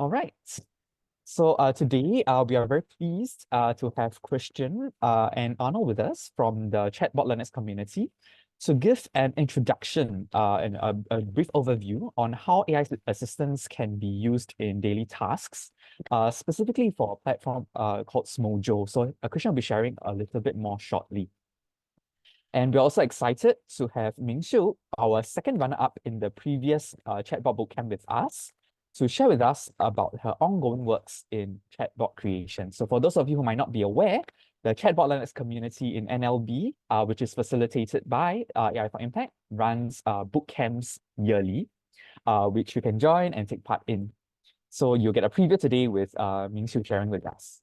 All right. So today we are very pleased to have Christian and Arnold with us from the Chatbot Learners community to give an introduction and a brief overview on how AI assistants can be used in daily tasks, specifically for a platform called Smojo. So Christian will be sharing a little bit more shortly. And we're also excited to have Ming Xiu, our second runner-up in the previous chatbot bootcamp with us, to share with us about her ongoing works in chatbot creation. So for those of you who might not be aware, the Chatbot Learners community in NLB, which is facilitated by AI for Impact, runs bootcamps yearly, which you can join and take part in. So you'll get a preview today with Ming Xiu sharing with us.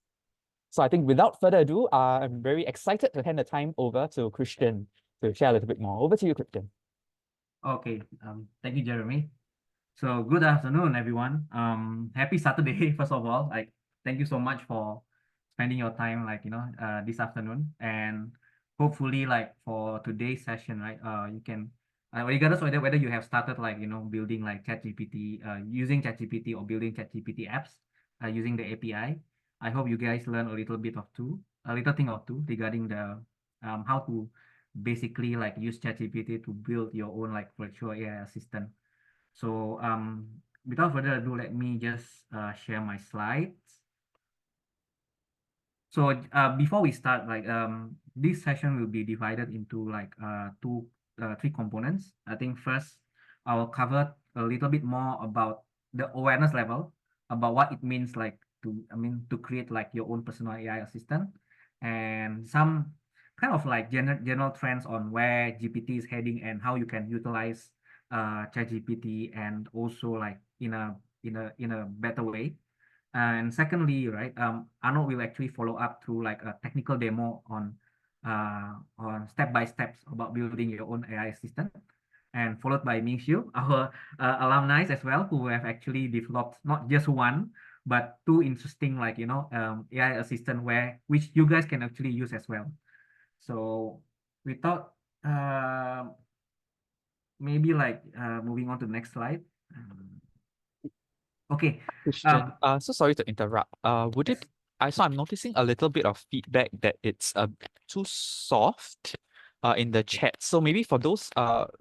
So I think without further ado, I'm very excited to hand the time over to Christian to share a little bit more. Over to you, Christian. Okay, thank you, Jeremy. So good afternoon, everyone. Happy Saturday, first of all. Thank you so much for spending your time, this afternoon. And hopefully, for today's session, right, you can, regardless whether you have started, building ChatGPT, using ChatGPT or building ChatGPT apps, using the API. I hope you guys learn a little thing or two regarding the how to basically use ChatGPT to build your own virtual AI assistant. So without further ado, let me just share my slides. So before we start, this session will be divided into three components. I think first I will cover a little bit more about the awareness level about what it means to create your own personal AI assistant, and some kind of general trends on where GPT is heading and how you can utilize ChatGPT and also in a better way. And secondly, right, Arnold will actually follow up through a technical demo on step by steps about building your own AI assistant, and followed by Ming Xiu, our alumni as well, who have actually developed not just one but two interesting AI assistant which you guys can actually use as well. So without maybe moving on to the next slide. Okay. Christian, so sorry to interrupt. Would Yes. it? I'm noticing a little bit of feedback that it's a bit too soft, in the chat. So maybe for those,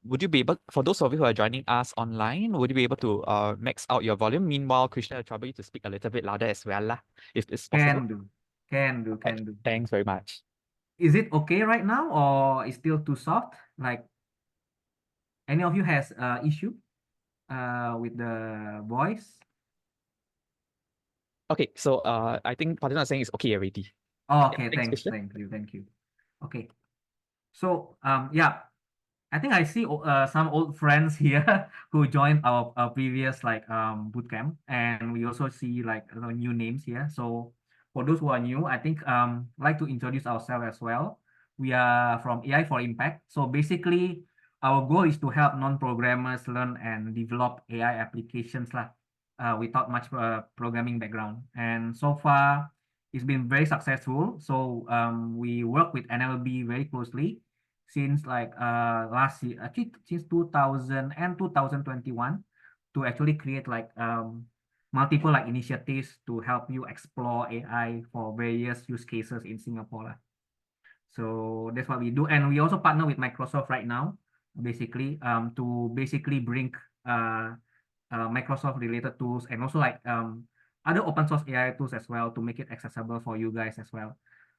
would you be able, for those of you who are joining us online, would you be able to max out your volume? Meanwhile, Christian will trouble you to speak a little bit louder as well, lah, if it's possible. Can do. Thanks very much. Is it okay right now, or is still too soft? Like, any of you has issue with the voice? Okay, so I think partner is saying it's okay already. Oh, Yeah, okay, thanks, thanks, Christian. thank you. Okay, so yeah, I think I see some old friends here who joined our previous bootcamp, and we also see new names here. So for those who are new, I think like to introduce ourselves as well. We are from AI for Impact. So basically, our goal is to help non-programmers learn and develop AI applications without much programming background. And so far, it's been very successful. So we work with NLB very closely since last year, actually since 2000 and 2021, to actually create multiple initiatives to help you explore AI for various use cases in Singapore. So that's what we do, and we also partner with Microsoft right now, basically to basically bring Microsoft related tools, and also other open source AI tools as well, to make it accessible for you guys as well.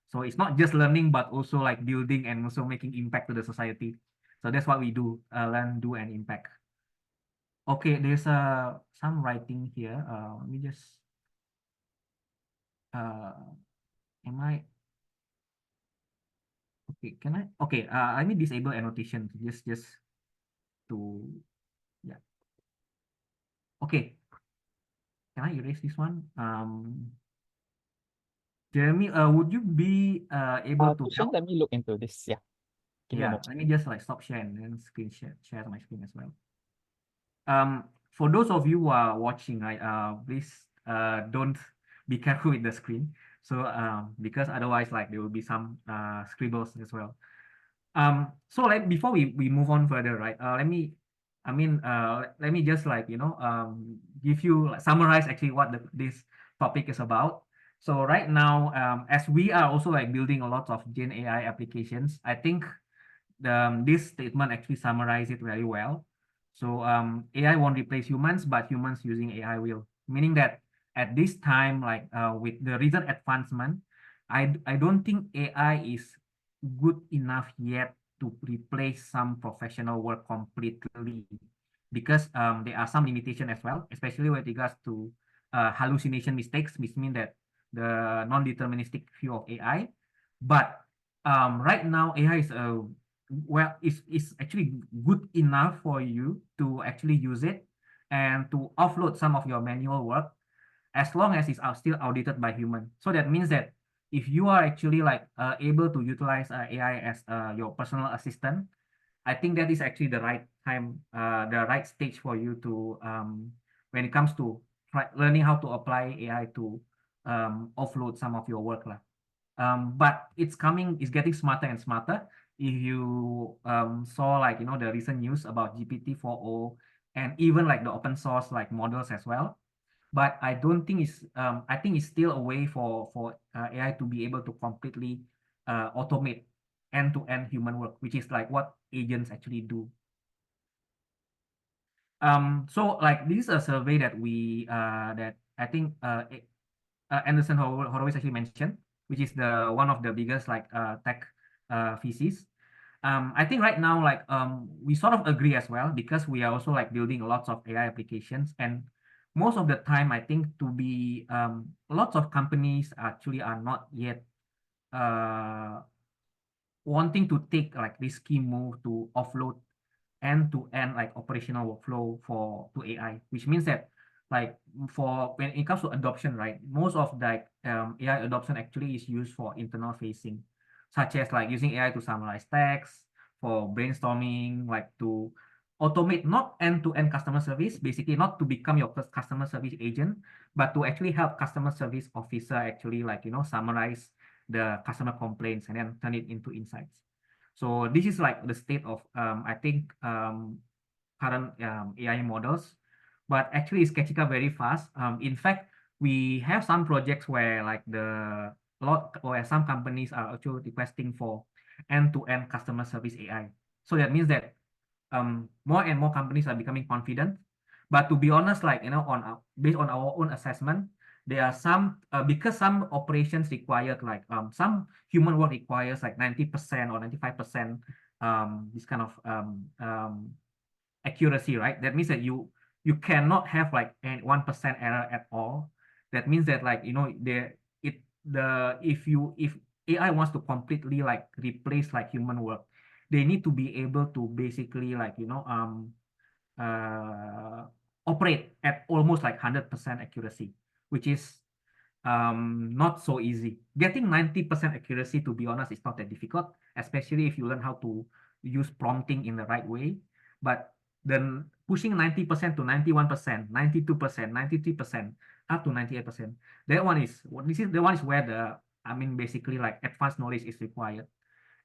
So it's not just learning, but also building and also making impact to the society. So that's what we do, learn, do, and impact. Okay, there's some writing here. Let me just, am I, okay, can I, okay, let me disable annotation just to, yeah. Okay, can I erase this one? Jeremy, would you be able to Christian, help? let me look into this. Yeah, give me a Yeah, moment. let me just stop sharing and share my screen as well. For those of you who are watching, right, please don't be careful with the screen. So because otherwise there will be some scribbles as well. So before we move on further, right, let me just give you summarize actually what this topic is about. So right now, as we are also like building a lot of Gen AI applications, I think this statement actually summarizes it very well. So AI won't replace humans, but humans using AI will. Meaning that at this time, like with the recent advancement, I don't think AI is good enough yet to replace some professional work completely, because there are some limitation as well, especially with regards to hallucination mistakes, which mean that the non-deterministic view of AI. But right now, AI is a well, it's actually good enough for you to actually use it and to offload some of your manual work, as long as it's still audited by human. So that means that if you are actually like able to utilize AI as your personal assistant, I think that is actually the right time, the right stage for you to when it comes to learning how to apply AI to offload some of your work lah. But it's getting smarter and smarter. If you saw like the recent news about GPT-4o and even like the open source like models as well. But I don't think I think it's still a way for AI to be able to completely automate end-to-end human work, which is like what agents actually do. So like this is a survey that that I think Anderson Horowitz actually mentioned, which is the one of the biggest like tech VCs. I think right now like we sort of agree as well, because we are also like building lots of AI applications, and most of the time I think to be lots of companies actually are not yet uh, wanting to take like risky move to offload end-to-end like operational workflow to AI, which means that like for when it comes to adoption, right? Most of the AI adoption actually is used for internal facing, such as like using AI to summarize text, for brainstorming, like to automate not end-to-end customer service, basically not to become your customer service agent, but to actually help customer service officer actually like summarize the customer complaints and then turn it into insights. So this is like the state of I think current AI models, but actually it's catching up very fast. In fact, we have some projects where like where some companies are actually requesting for end-to-end customer service AI. So that means that more and more companies are becoming confident. But to be honest, like based on our own assessment, there are some because some operations required like some human work requires like 90% or 95% this kind of accuracy, right? That means that you cannot have like 1% error at all. That means that like if AI wants to completely like replace like human work, they need to be able to basically like uh, operate at almost like 100% accuracy, which is not so easy. Getting 90% accuracy, to be honest, is not that difficult, especially if you learn how to use prompting in the right way. But then pushing 90% to 91%, 92%, 93%, up to 98%, that one is the one is where I mean basically like advanced knowledge is required.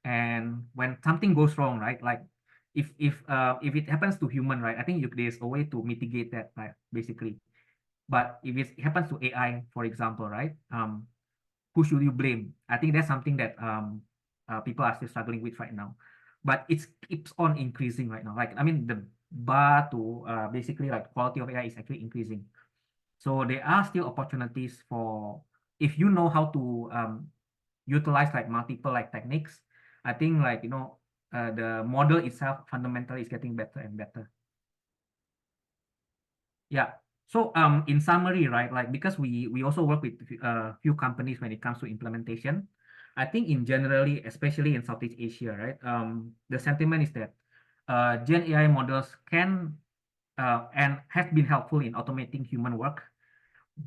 And when something goes wrong, right? Like if it happens to human, right? I think there's a way to mitigate that, right? Basically. But if it happens to AI, for example, right? Who should you blame? I think that's something that people are still struggling with right now. But it keeps on increasing right now. Like I mean, the bar to basically like quality of AI is actually increasing. So there are still opportunities for if you know how to utilize like multiple like techniques. I think like the model itself fundamentally is getting better and better. Yeah. So in summary, right, like because we also work with a few companies when it comes to implementation. I think in generally, especially in Southeast Asia, right, the sentiment is that Gen AI models can and has been helpful in automating human work,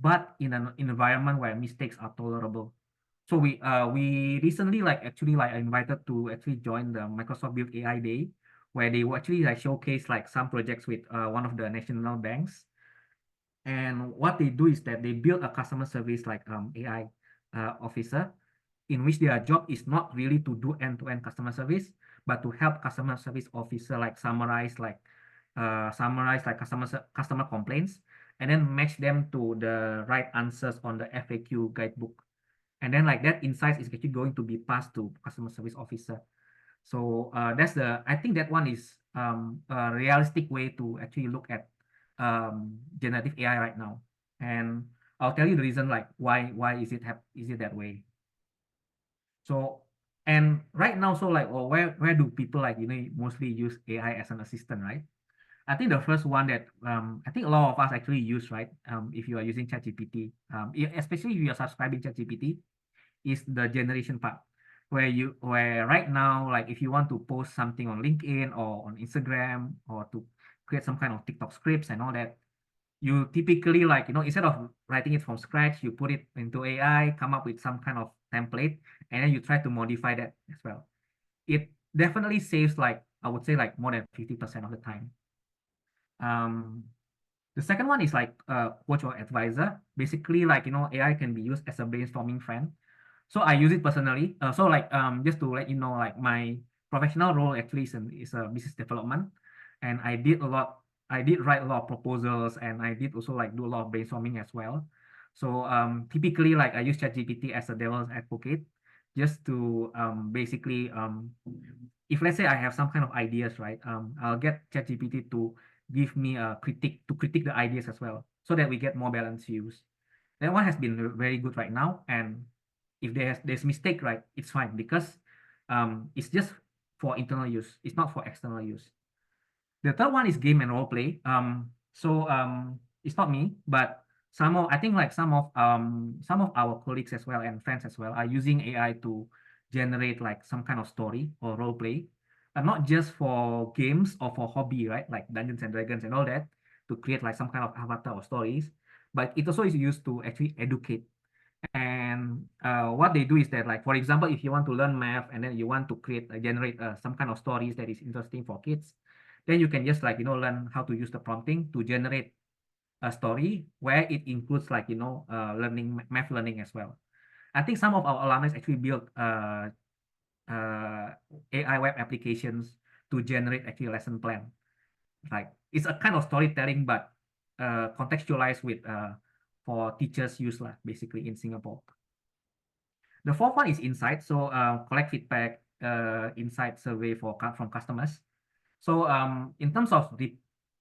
but in an environment where mistakes are tolerable. So we recently like actually like invited to actually join the Microsoft Build AI Day, where they will actually like showcase like some projects with one of the national banks. And what they do is that they build a customer service like AI officer, in which their job is not really to do end-to-end customer service, but to help customer service officer like summarize like customer complaints and then match them to the right answers on the FAQ guidebook. And then like that insights is actually going to be passed to customer service officer. So I think that one is a realistic way to actually look at generative AI right now. And I'll tell you the reason like why is it that way. So and right now, so like, well, where do people like mostly use AI as an assistant, right? I think the first one that I think a lot of us actually use, right? If you are using ChatGPT, especially if you are subscribing ChatGPT, is the generation part, where right now, like if you want to post something on LinkedIn or on Instagram or to create some kind of TikTok scripts and all that, you typically like instead of writing it from scratch, you put it into AI, come up with some kind of template, and then you try to modify that as well. It definitely saves like I would say like more than 50% of the time. Um, the second one is like coach or advisor. Basically, like AI can be used as a brainstorming friend. So I use it personally. So like just to let you know, like my professional role actually is a business development, and I did write a lot of proposals, and I did also like do a lot of brainstorming as well. So typically like I use ChatGPT as a devil's advocate, just to basically if let's say I have some kind of ideas, right? I'll get ChatGPT to give me a critique the ideas as well, so that we get more balanced views. That one has been very good right now, and if there's mistake, right, it's fine because it's just for internal use. It's not for external use. The third one is game and role play. It's not me, but I think like some of our colleagues as well and friends as well are using AI to generate like some kind of story or role play, and not just for games or for hobby, right? Like Dungeons and Dragons and all that, to create like some kind of avatar or stories, but it also is used to actually educate. And what they do is that, like, for example, if you want to learn math and then you want to generate some kind of stories that is interesting for kids, then you can just like, learn how to use the prompting to generate a story where it includes like, math learning as well. I think some of our alumni actually built AI web applications to generate actually a lesson plan. Like it's a kind of storytelling, but contextualized with for teachers use lah, basically in Singapore. The fourth one is insight. So collect feedback, insight survey from customers. So in terms of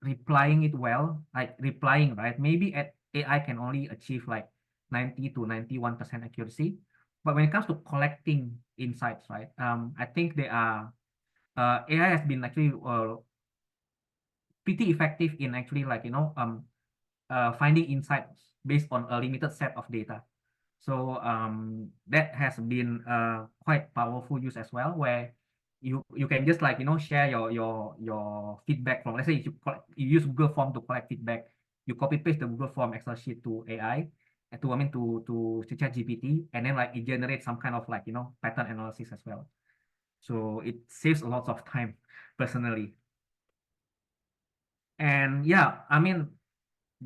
replying it well, like replying, right? Maybe at AI can only achieve like 90 to 91% accuracy. But when it comes to collecting insights, right? I think they are AI has been actually pretty effective in actually like finding insights based on a limited set of data. So that has been quite powerful use as well, where you can just like share your feedback from, let's say you use Google Form to collect feedback, you copy paste the Google Form Excel sheet to AI, and to ChatGPT, and then like it generates some kind of like pattern analysis as well. So it saves a lot of time personally. And yeah, I mean,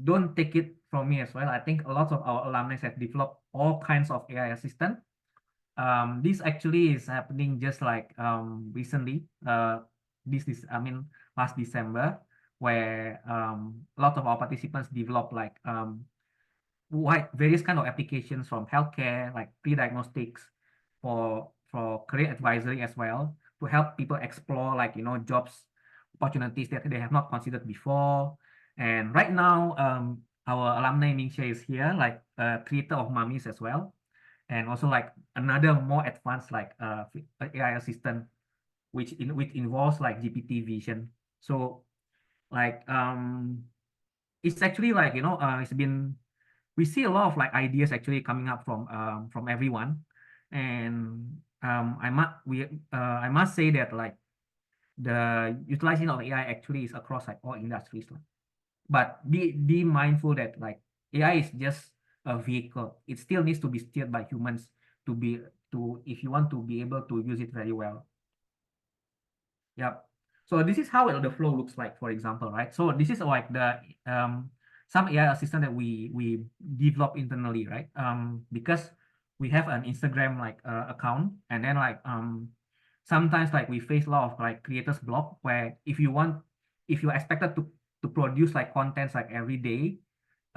don't take it from me as well. I think a lot of our alumni have developed all kinds of AI assistant. This actually is happening just like recently. I mean, last December, where a lot of our participants developed like various kind of applications from healthcare, like pre-diagnostics, for career advisory as well, to help people explore like jobs opportunities that they have not considered before. And right now, our alumni Mingxia is here, like creator of Mummies as well, and also like another more advanced like AI assistant, which involves like GPT vision. So like it's actually like it's been we see a lot of like ideas actually coming up from everyone, and I must say that like the utilization of AI actually is across like all industries, but be mindful that like AI is just a vehicle. It still needs to be steered by humans to be to if you want to be able to use it very well. Yep. So this is how the flow looks like, for example, right? So this is like the some AI assistant that we develop internally, right? Because we have an Instagram like account, and then like sometimes like we face a lot of like creators block, where if you're expected to produce like contents like every day,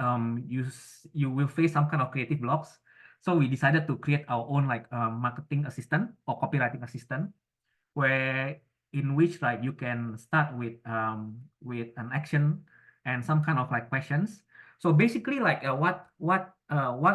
you will face some kind of creative blocks. So we decided to create our own like marketing assistant or copywriting assistant, where in which like you can start with an action and some kind of like questions. So basically like what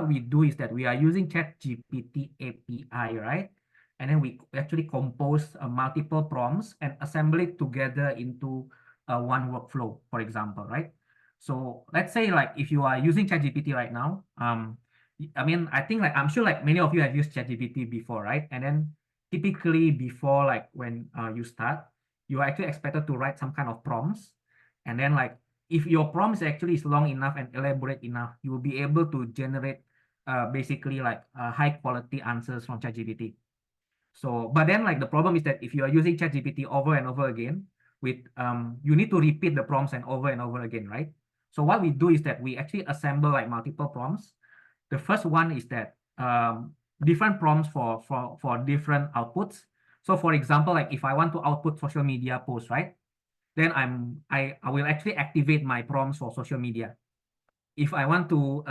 we do is that we are using ChatGPT API, right? And then we actually compose multiple prompts and assemble it together into one workflow, for example, right? So let's say like if you are using ChatGPT right now, I mean, I think like I'm sure like many of you have used ChatGPT before, right? And then typically before like when you start, you are actually expected to write some kind of prompts. And then like if your prompts actually is long enough and elaborate enough, you will be able to generate basically like high quality answers from ChatGPT. So, but then like the problem is that if you are using ChatGPT over and over again, with you need to repeat the prompts and over again, right? So what we do is that we actually assemble like multiple prompts. The first one is that different prompts for different outputs. So for example, like if I want to output social media posts, right? Then I will actually activate my prompts for social media. If I want to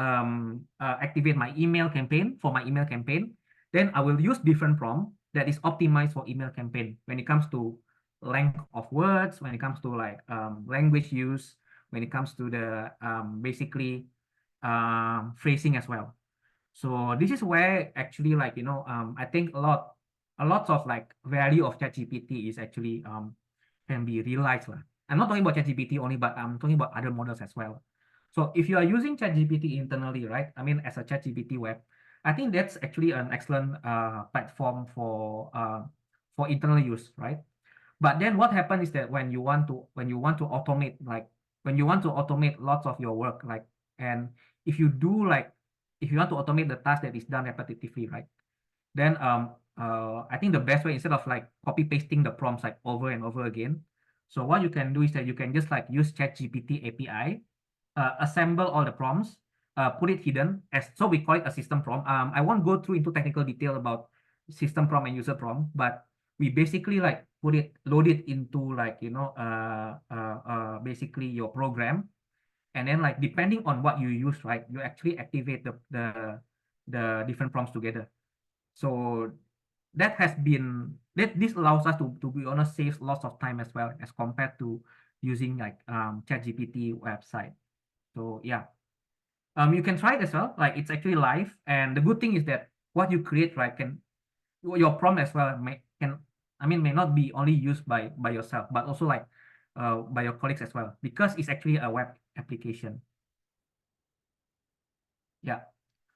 activate my email campaign for my email campaign, then I will use different prompt that is optimized for email campaign when it comes to length of words, when it comes to like language use, when it comes to the basically phrasing as well. So this is where actually like I think a lot of like value of ChatGPT is actually can be realized lah. I'm not talking about ChatGPT only, but I'm talking about other models as well. So if you are using ChatGPT internally, right? I mean, as a ChatGPT web, I think that's actually an excellent platform for internal use, right? But then what happens is that when you want to automate like when you want to automate lots of your work, like, and if you do like if you want to automate the task that is done repetitively, right? Then I think the best way, instead of like copy pasting the prompts like over and over again, so what you can do is that you can just like use ChatGPT API, assemble all the prompts, put it hidden as, so we call it a system prompt. I won't go through into technical detail about system prompt and user prompt, but we basically like load it into like basically your program, and then like depending on what you use, right, you actually activate the different prompts together. So that has been that this allows us to be honest, saves lots of time as well as compared to using like ChatGPT website. So yeah, you can try it as well. Like it's actually live, and the good thing is that what you create, right, can your prompt as well may not be only used by yourself, but also like by your colleagues as well, because it's actually a web application. Yeah.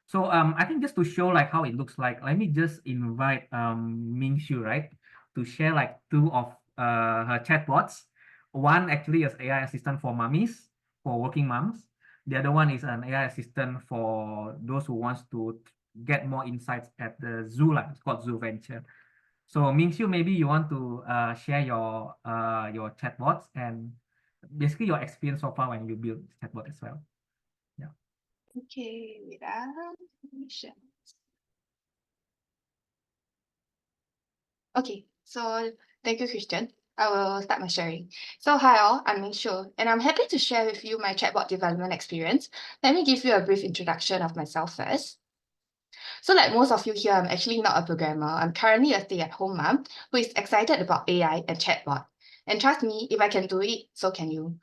So I think just to show like how it looks like, let me just invite Ming Xu, right, to share like two of her chatbots. One actually is AI assistant for mummies, for working moms. The other one is an AI assistant for those who wants to get more insights at the zoo, like it's called Zoo Venture. So Ming Xu, maybe you want to share your chatbots and basically your experience so far when you build chatbot as well. Yeah. Okay, wait, let me share. Okay, so thank you, Christian. I will start my sharing. So hi all, I'm Ming Shu, and I'm happy to share with you my chatbot development experience. Let me give you a brief introduction of myself first. So like most of you here, I'm actually not a programmer. I'm currently a stay-at-home mom who is excited about AI and chatbot. And trust me, if I can do it, so can you.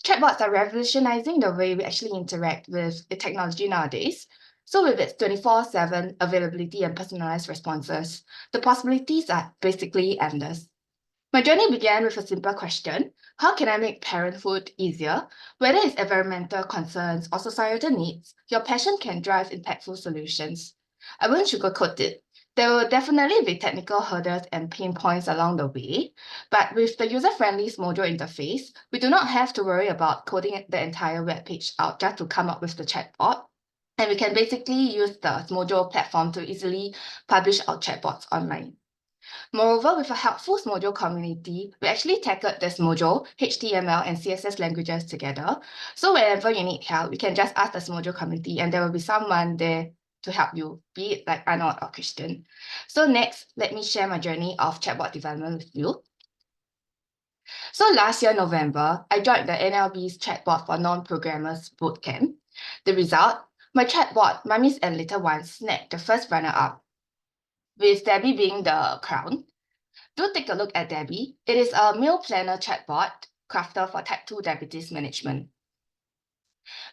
Chatbots are revolutionizing the way we actually interact with the technology nowadays. So with its 24/7 availability and personalized responses, the possibilities are basically endless. My journey began with a simple question: how can I make parenthood easier? Whether it's environmental concerns or societal needs, your passion can drive impactful solutions. I won't sugarcoat it. There will definitely be technical hurdles and pain points along the way, but with the user-friendly Mojo interface, we do not have to worry about coding the entire web page out just to come up with the chatbot. And we can basically use the Mojo platform to easily publish our chatbots online. Moreover, with a helpful Mojo community, we actually tackled this Mojo, HTML, and CSS languages together. So whenever you need help, you can just ask the Mojo community and there will be someone there to help you, be it like Arnold or Christian. So next, let me share my journey of chatbot development with you. So last year, November, I joined the NLB's Chatbot for Non-Programmers Bootcamp. The result, my chatbot, Mummies and Little Ones, snagged the first runner-up, with Debbie being the crown. Do take a look at Debbie. It is a meal planner chatbot crafted for type 2 diabetes management.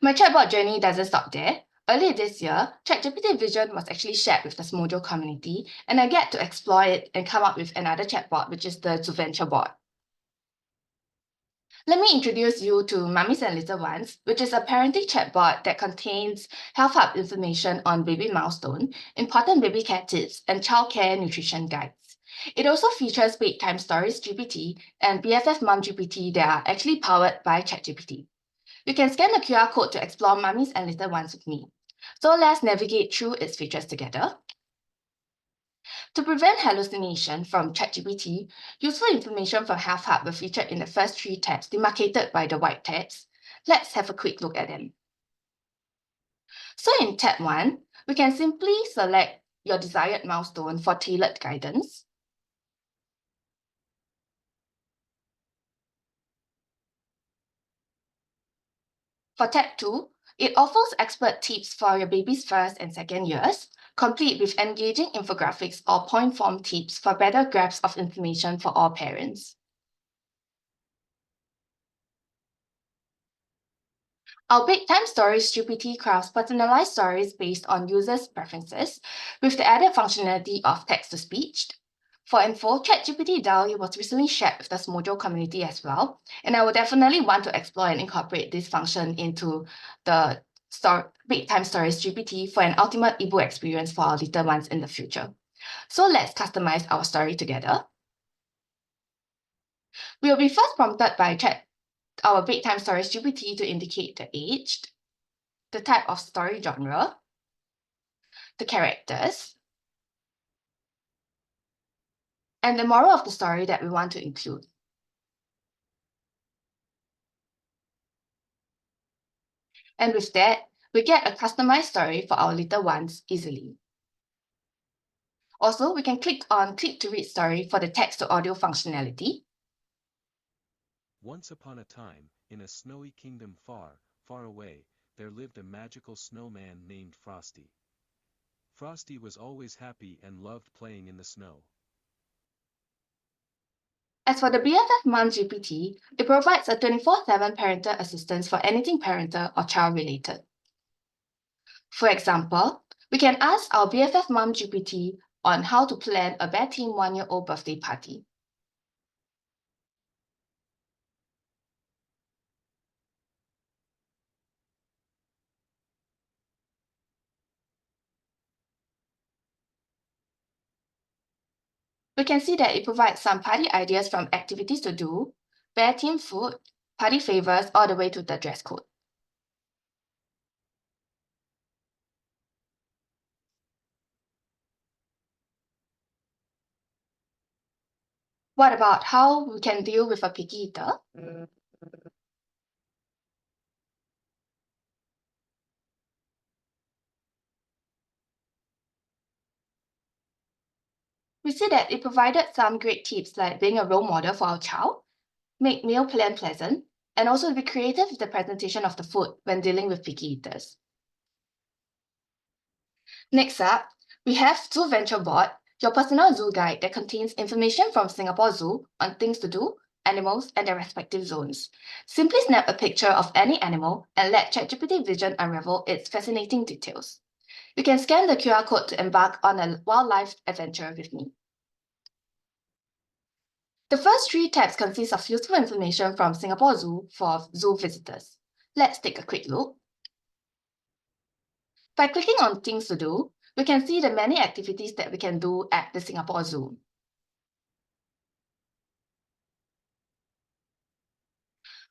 My chatbot journey doesn't stop there. Earlier this year, ChatGPT Vision was actually shared with the Smojo community, and I get to explore it and come up with another chatbot, which is the Zuventure bot. Let me introduce you to Mummies and Little Ones, which is a parenting chatbot that contains health hub information on baby milestone, important baby care tips, and childcare nutrition guides. It also features bedtime stories GPT and BFF Mum GPT that are actually powered by ChatGPT. You can scan the QR code to explore Mummies and Little Ones with me. So let's navigate through its features together. To prevent hallucination from ChatGPT, useful information from Health Hub were featured in the first 3 tabs demarcated by the white tabs. Let's have a quick look at them. So in tab 1, we can simply select your desired milestone for tailored guidance. For tab 2, it offers expert tips for your baby's first and second years, complete with engaging infographics or point form tips for better grasp of information for all parents. Our Bedtime Stories GPT crafts personalized stories based on users' preferences, with the added functionality of text-to-speech. For info, ChatGPT DALL-E was recently shared with the Smojo community as well, and I would definitely want to explore and incorporate this function into the Bedtime Stories GPT for an ultimate ebook experience for our little ones in the future. So let's customize our story together. We will be first prompted by our Bedtime Stories GPT to indicate the age, the type of story genre, the characters, and the moral of the story that we want to include. And with that, we get a customized story for our little ones easily. Also, we can click on Click to Read Story for the text-to-audio functionality. Once upon a time, in a snowy kingdom far, far away, there lived a magical snowman named Frosty. Frosty was always happy and loved playing in the snow. As for the BFF Mum GPT, it provides a 24/7 parental assistance for anything parental or child-related. For example, we can ask our BFF Mum GPT on how to plan a Bear Team 1-year-old birthday party. We can see that it provides some party ideas from activities to do, Bear Team food, party favors, all the way to the dress code. What about how we can deal with a picky eater? We see that it provided some great tips like being a role model for our child, make meal plan pleasant, and also be creative with the presentation of the food when dealing with picky eaters. Next up, we have Zoo Venture Bot, your personal zoo guide that contains information from Singapore Zoo on things to do, animals, and their respective zones. Simply snap a picture of any animal and let ChatGPT Vision unravel its fascinating details. You can scan the QR code to embark on a wildlife adventure with me. The first 3 tabs consist of useful information from Singapore Zoo for zoo visitors. Let's take a quick look. By clicking on Things to Do, we can see the many activities that we can do at the Singapore Zoo.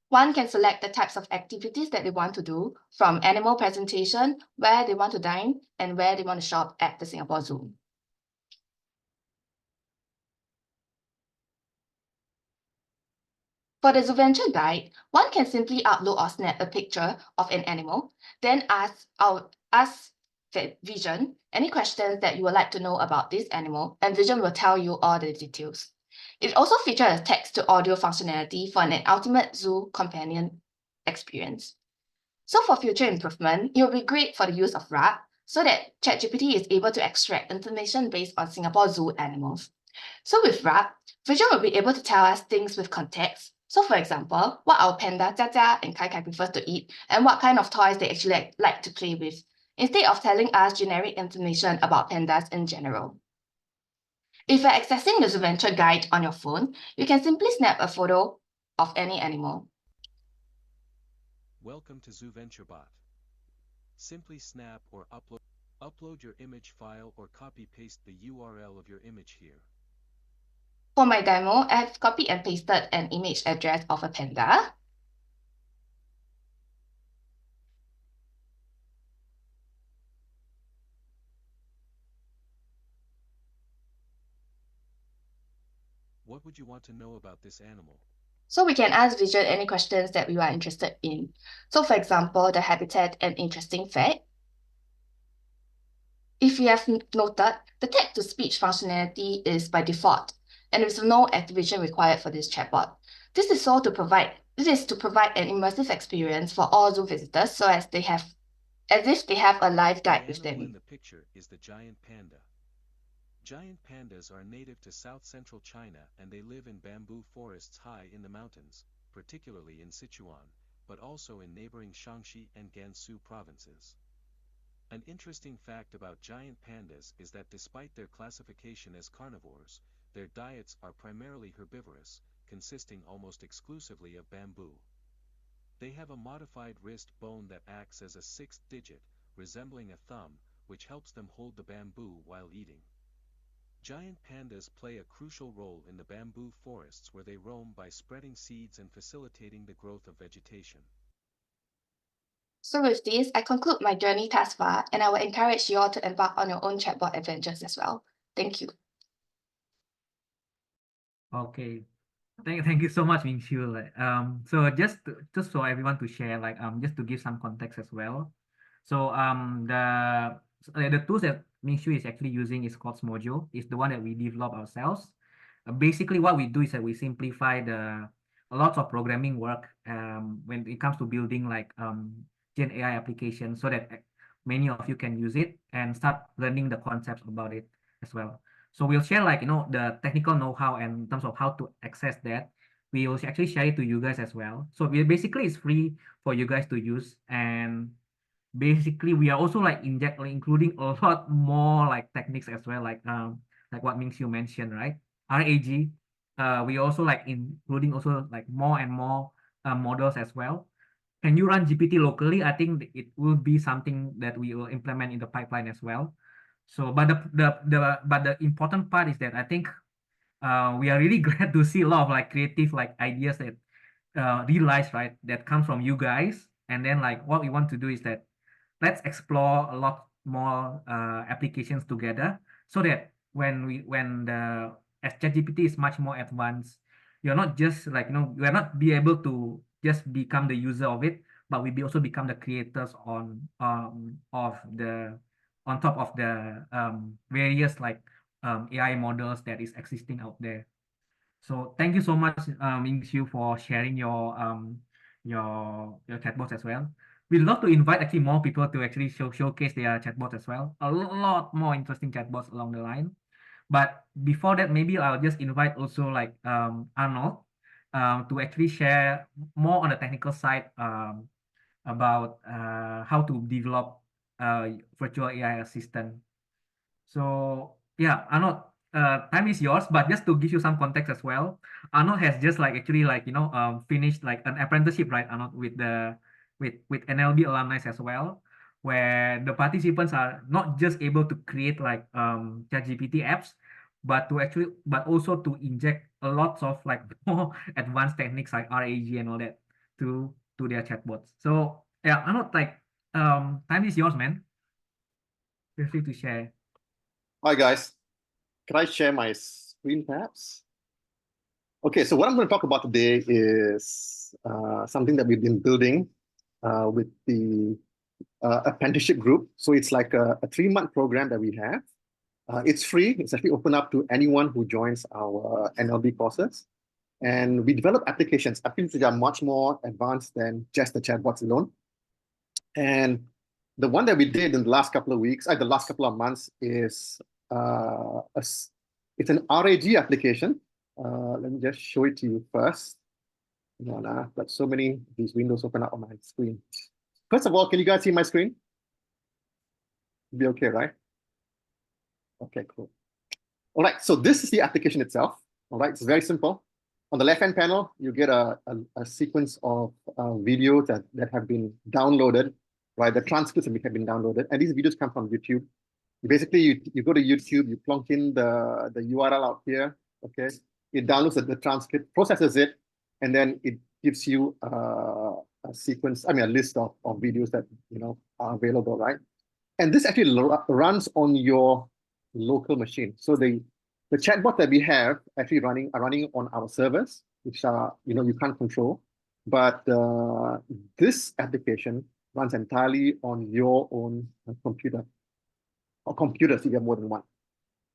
One can select the types of activities that they want to do, from animal presentation, where they want to dine, and where they want to shop at the Singapore Zoo. For the Zooventure guide, one can simply upload or snap a picture of an animal, then ask Vision any questions that you would like to know about this animal, and Vision will tell you all the details. It also features a text-to-audio functionality for an ultimate zoo companion experience. So for future improvement, it will be great for the use of RAG so that ChatGPT is able to extract information based on Singapore Zoo animals. So with RAG, Vision will be able to tell us things with context. So for example, what our panda Jia Jia and Kai Kai prefers to eat and what kind of toys they actually like to play with, instead of telling us generic information about pandas in general. If you're accessing the ZooVenture guide on your phone, you can simply snap a photo of any animal. Welcome to ZooVentureBot. Simply snap or upload your image file or copy-paste the URL of your image here. For my demo, I have copied and pasted an image address of a panda. What would you want to know about this animal? So we can ask Vision any questions that we are interested in. So for example, the habitat and interesting fact. If you have noted, the text-to-speech functionality is by default, and there is no activation required for this chatbot. This is to provide an immersive experience for all Zoo visitors, so as if they have a live guide with The animal them. in the picture is the giant panda. Giant pandas are native to south-central China and they live in bamboo forests high in the mountains, particularly in Sichuan, but also in neighboring Shaanxi and Gansu provinces. An interesting fact about giant pandas is that despite their classification as carnivores, their diets are primarily herbivorous, consisting almost exclusively of bamboo. They have a modified wrist bone that acts as a sixth digit, resembling a thumb, which helps them hold the bamboo while eating. Giant pandas play a crucial role in the bamboo forests where they roam by spreading seeds and facilitating the growth of vegetation. So with this, I conclude my journey thus far, and I will encourage you all to embark on your own chatbot adventures as well. Thank you. Okay. Thank you so much, Ming-Shu. So just for everyone to share, just to give some context as well. So the tools that Ming-Shu is actually using is called Mojo. It's the one that we develop ourselves. Basically, what we do is that we simplify a lot of programming work when it comes to building Gen AI applications, so that many of you can use it and start learning the concepts about it as well. So we'll share the technical know-how and in terms of how to access that. We will actually share it to you guys as well. So basically it's free for you guys to use, and basically we are also including a lot more techniques as well, like what Ming-Shu mentioned, right? RAG. We also including also more and more models as well. Can you run GPT locally? I think it will be something that we will implement in the pipeline as well. So, but the important part is that I think we are really glad to see a lot of creative ideas that realized, right, that comes from you guys. And then what we want to do is that let's explore a lot more applications together, so that when the as ChatGPT is much more advanced, you're not just we are not be able to just become the user of it, but we also become the creators on top of the various AI models that is existing out there. So thank you so much, Ming-Shu, for sharing your chatbots as well. We'd love to invite actually more people to actually showcase their chatbots as well. A lot more interesting chatbots along the line. But before that, maybe I'll just invite also Arnold to actually share more on the technical side about how to develop virtual AI assistant. So yeah, Arnold, time is yours. But just to give you some context as well, Arnold has just actually finished an apprenticeship, right, Arnold, with NLB alumni as well, where the participants are not just able to create ChatGPT apps, but also to inject a lot of more advanced techniques like RAG and all that to their chatbots. So yeah, Arnold, time is yours, man. Feel free to share. Hi guys, can I share my screen perhaps? Okay, so what I'm going to talk about today is something that we've been building with the apprenticeship group. So it's like a 3-month program that we have. It's free. It's actually open up to anyone who joins our NLB courses. And we develop applications that are much more advanced than just the chatbots alone. And the one that we did in the last couple of weeks, the last couple of months, is it's an RAG application. Let me just show it to you first. Like so many these windows open up on my screen. First of all, can you guys see my screen? Be okay, right? Okay, cool. All right, so this is the application itself. All right, it's very simple. On the left-hand panel, you get a sequence of videos that have been downloaded, right? The transcripts have been downloaded, and these videos come from YouTube. Basically, you go to YouTube, you plunk in the URL out here, okay? It downloads the transcript, processes it, and then it gives you a sequence, a list of videos that are available, right? And this actually runs on your local machine. So the chatbot that we have actually are running on our servers, which are you can't control. But this application runs entirely on your own computer, or computers if you have more than one.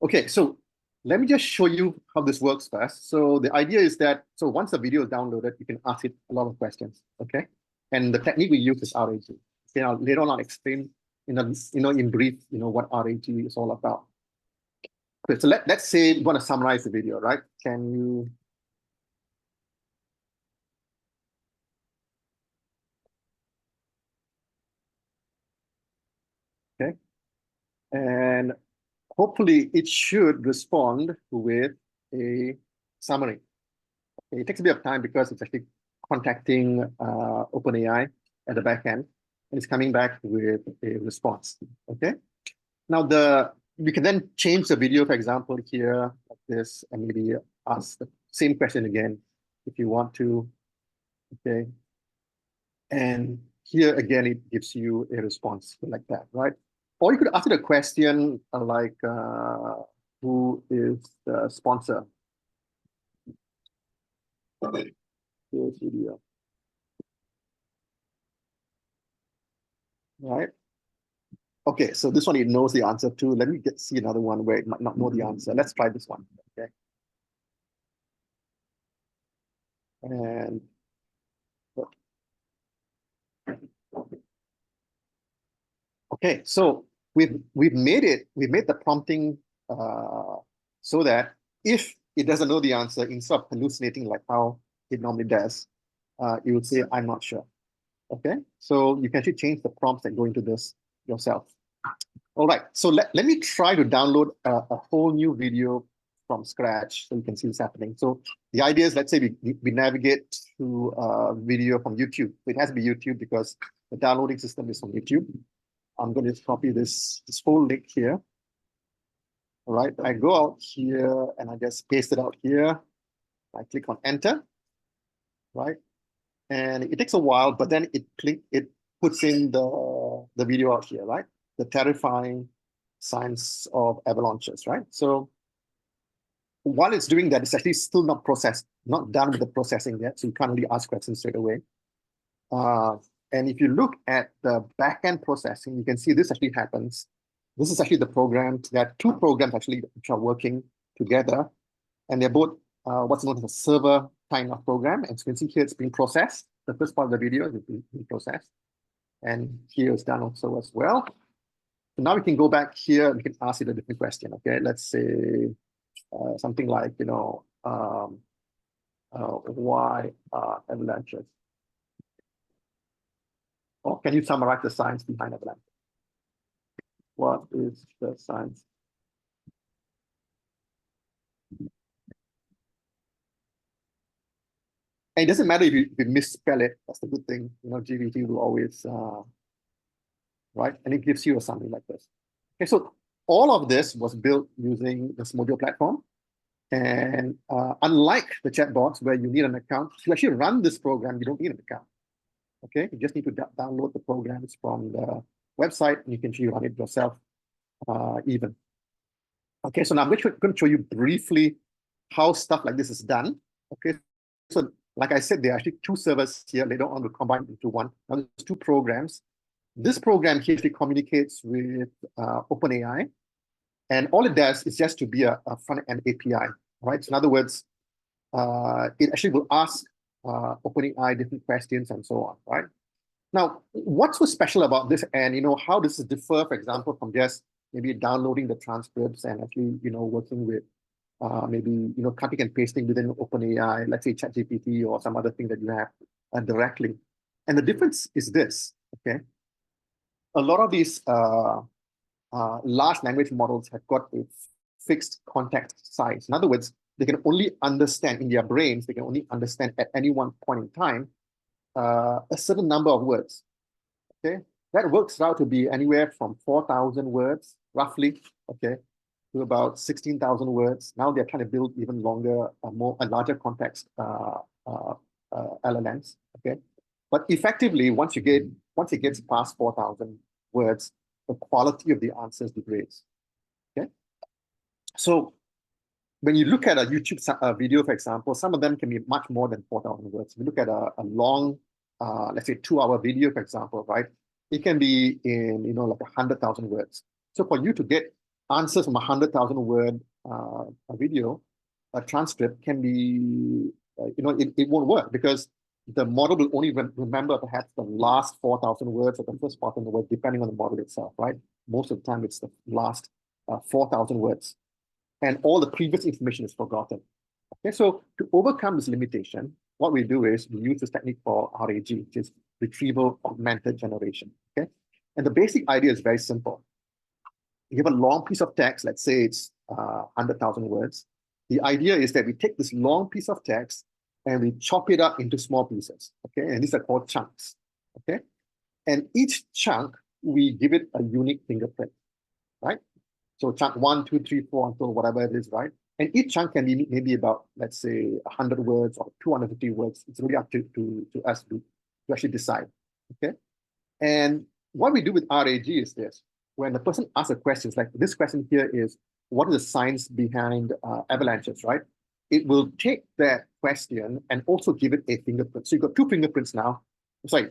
Okay, so let me just show you how this works first. So the idea is that once the video is downloaded, you can ask it a lot of questions. Okay, and the technique we use is RAG. Later on I'll explain in brief, what RAG is all about. Okay, so let's say you want to summarize the video, right? Can you? Okay, and hopefully it should respond with a summary. Okay, it takes a bit of time because it's actually contacting OpenAI at the back end, and it's coming back with a response. Okay, now we can then change the video, for example, here like this, and maybe ask the same question again if you want to. Okay, and here again it gives you a response like that, right? Or you could ask it a question like, who is the sponsor? This video. Right? Okay, so this one it knows the answer to. Let me see another one where it might not know the answer. Let's try this one. Okay. And okay, so we've made the prompting so that if it doesn't know the answer, instead of hallucinating like how it normally does, it would say, I'm not sure. Okay, so you can actually change the prompts that go into this yourself. All right, so let me try to download a whole new video from scratch so you can see what's happening. So the idea is, let's say we navigate to a video from YouTube. It has to be YouTube because the downloading system is from YouTube. I'm going to copy this whole link here. All right, I go out here and I just paste it out here. I click on enter, right? And it takes a while, but then it puts in the video out here, right? The terrifying signs of avalanches, right? So while it's doing that, it's actually still not processed, not done with the processing yet. So you can't really ask questions straight away. And if you look at the backend processing, you can see this actually happens. This is actually the program. There are two programs actually which are working together, and they're both what's known as a server kind of program. And so you can see here it's being processed. The first part of the video is being processed, and here it's done also as well. So now we can go back here and we can ask it a different question. Okay, let's say something like, why avalanches? Or can you summarize the science behind avalanches? What is the science? And it doesn't matter if you misspell it. That's the good thing. GPT will always, right? And it gives you a summary like this. Okay, so all of this was built using this Mojo platform. And unlike the chatbots where you need an account, to actually run this program, you don't need an account. Okay, you just need to download the programs from the website, and you can actually run it yourself even. Okay, so now I'm going to show you briefly how stuff like this is done. Okay, so like I said, there are actually two servers here. Later on, we'll combine into one. Now there's two programs. This program here actually communicates with OpenAI, and all it does is just to be a front-end API, right? So in other words, it actually will ask OpenAI different questions and so on, right? Now, what's so special about this, and how does it differ, for example, from just maybe downloading the transcripts and actually working with maybe cutting and pasting within OpenAI, let's say ChatGPT or some other thing that you have directly. And the difference is this, okay? A lot of these large language models have got a fixed context size. In other words, they can only understand in their brains, they can only understand at any one point in time a certain number of words. Okay, that works out to be anywhere from 4,000 words, roughly, okay, to about 16,000 words. Now they're trying to build even longer, a larger context LLMs, okay. But effectively, once it gets past 4,000 words, the quality of the answers degrades. Okay, so when you look at a YouTube video, for example, some of them can be much more than 4,000 words. If you look at a long, let's say 2-hour video, for example, right? It can be in, like 100,000 words. So for you to get answers from 100,000 word a video, a transcript can be, it won't work because the model will only remember perhaps the last 4,000 words or the first 4,000 words, depending on the model itself, right? Most of the time, it's the last 4,000 words. And all the previous information is forgotten. Okay, so to overcome this limitation, what we do is we use this technique called RAG, which is retrieval augmented generation. Okay, and the basic idea is very simple. You have a long piece of text, let's say it's 100,000 words. The idea is that we take this long piece of text and we chop it up into small pieces. Okay, and these are called chunks. Okay, and each chunk we give it a unique fingerprint, right? So chunk 1, 2, 3, 4, until whatever it is, right? And each chunk can be maybe about, let's say, 100 words or 250 words. It's really up to us to actually decide, okay? And what we do with RAG is this. When the person asks a question, like this question here is, what is the science behind avalanches, right? It will take that question and also give it a fingerprint. So you've got 2 fingerprints now. Sorry,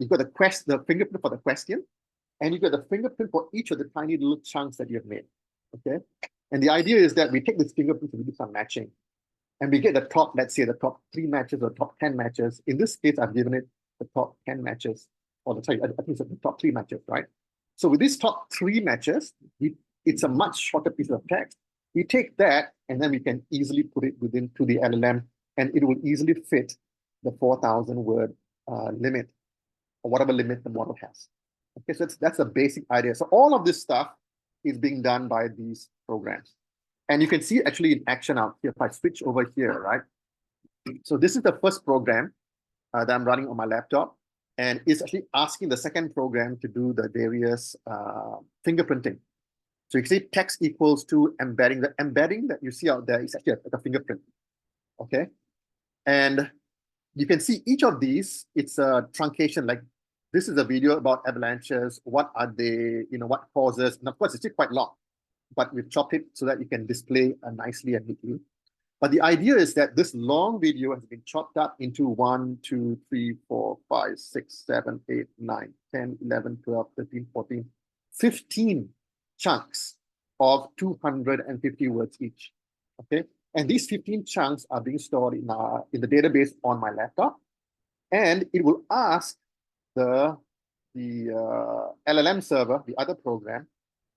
you've got the fingerprint for the question, and you get the fingerprint for each of the tiny little chunks that you have made, okay? And the idea is that we take this fingerprint and we do some matching. And we get the top, let's say the top 3 matches or top 10 matches. In this case, I've given it the top 10 matches, or I think it's the top 3 matches, right? So with these top 3 matches, it's a much shorter piece of text. We take that and then we can easily put it to the LLM, and it will easily fit the 4,000 word limit, or whatever limit the model has. Okay, so that's the basic idea. So all of this stuff is being done by these programs. And you can see actually in action out here, if I switch over here, right? So this is the first program that I'm running on my laptop. And it's actually asking the second program to do the various fingerprinting. So you can see text equals to embedding. The embedding that you see out there is actually a fingerprint. Okay. And you can see each of these, it's a truncation, like this is a video about avalanches. What are they, what causes? And of course, it's still quite long, but we've chopped it so that you can display nicely and neatly. But the idea is that this long video has been chopped up into 1, 2, 3, 4, 5, 6, 7, 8, 9, 10, 11, 12, 13, 14, 15 chunks of 250 words each. Okay. And these 15 chunks are being stored in the database on my laptop. And it will ask the LLM server, the other program,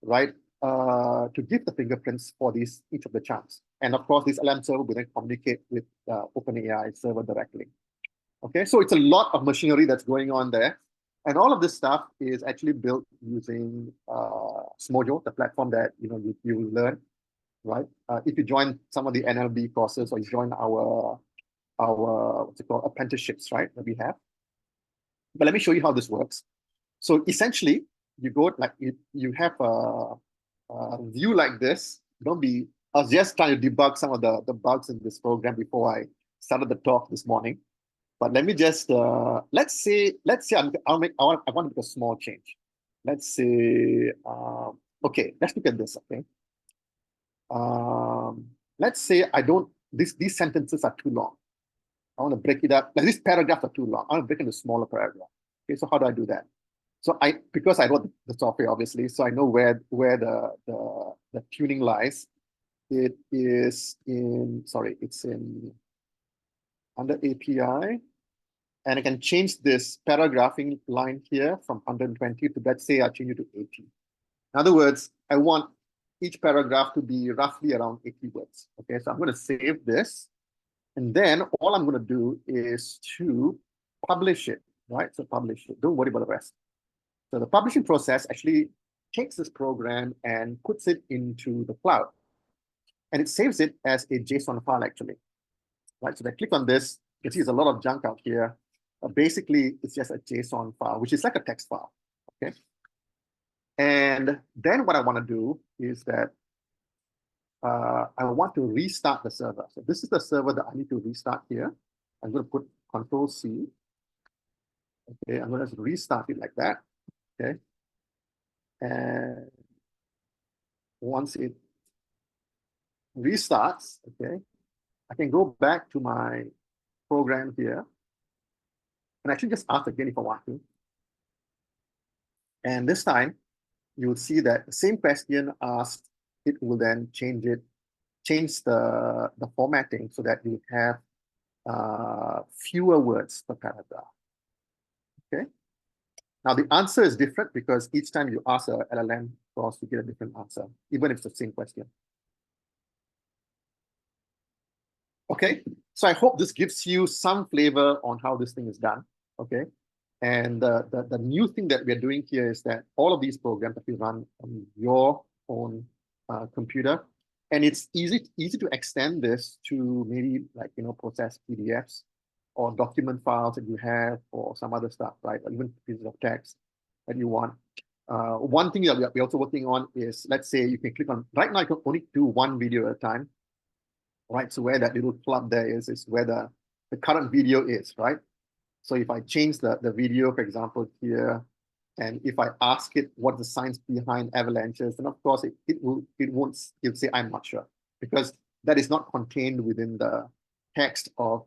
right, to give the fingerprints for each of the chunks. And of course, this LLM server will then communicate with OpenAI server directly. Okay, so it's a lot of machinery that's going on there. And all of this stuff is actually built using Smojo, the platform that you learn, right? If you join some of the NLB courses or you join our what's it called, apprenticeships, right, that we have. But let me show you how this works. So essentially, you go like you have a view like this. I was just trying to debug some of the bugs in this program before I started the talk this morning. But let me just let's say I want to make a small change. Let's say okay, let's look at this. Okay, let's say these sentences are too long. I want to break it up. Like these paragraphs are too long. I want to break into smaller paragraphs. Okay, so how do I do that? So because I wrote the software, obviously, so I know where the tuning lies. It is in, sorry, it's in under API. and I can change this paragraphing line here from 120 to, let's say I change it to 80. In other words, I want each paragraph to be roughly around 80 words. Okay, so I'm going to save this. And then all I'm going to do is to publish it, right? So publish it. Don't worry about the rest. So the publishing process actually takes this program and puts it into the cloud. And it saves it as a JSON file, actually. Right? So I click on this. You can see there's a lot of junk out here. Basically, it's just a JSON file, which is like a text file. Okay. And then what I want to do is that I want to restart the server. So this is the server that I need to restart here. I'm going to put Control C. Okay, I'm going to restart it like that. Okay. And once it restarts, okay, I can go back to my program here and actually just ask again if I want to. And this time, you will see that the same question asked, it will then change the formatting so that you have fewer words per paragraph. Okay. Now the answer is different because each time you ask a LLM, of course, you get a different answer, even if it's the same question. Okay, so I hope this gives you some flavor on how this thing is done. Okay, and the new thing that we're doing here is that all of these programs that you run on your own computer, and it's easy to extend this to maybe like, you know, process PDFs or document files that you have or some other stuff, right? Or even pieces of text that you want. One thing that we're also working on is, let's say you can click on, right now you can only do one video at a time, right? So where that little plug there is where the current video is, right? So if I change the video, for example, here, and if I ask it what the science behind avalanches, then of course it'll say I'm not sure, because that is not contained within the text of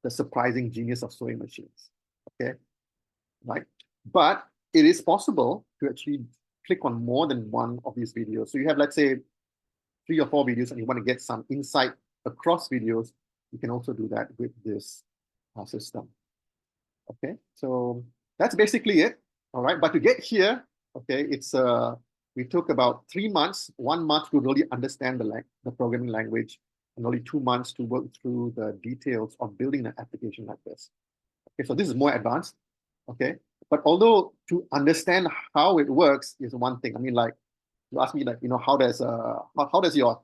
the surprising genius of sewing machines. Okay, right? But it is possible to actually click on more than one of these videos. So you have, let's say, 3 or 4 videos and you want to get some insight across videos, you can also do that with this system. Okay, so that's basically it. All right, but to get here, okay, it's we took about 3 months, 1 month to really understand the programming language, and only 2 months to work through the details of building an application like this. Okay, so this is more advanced. Okay, but although to understand how it works is one thing. I mean, like, you ask me, like, you know, how does your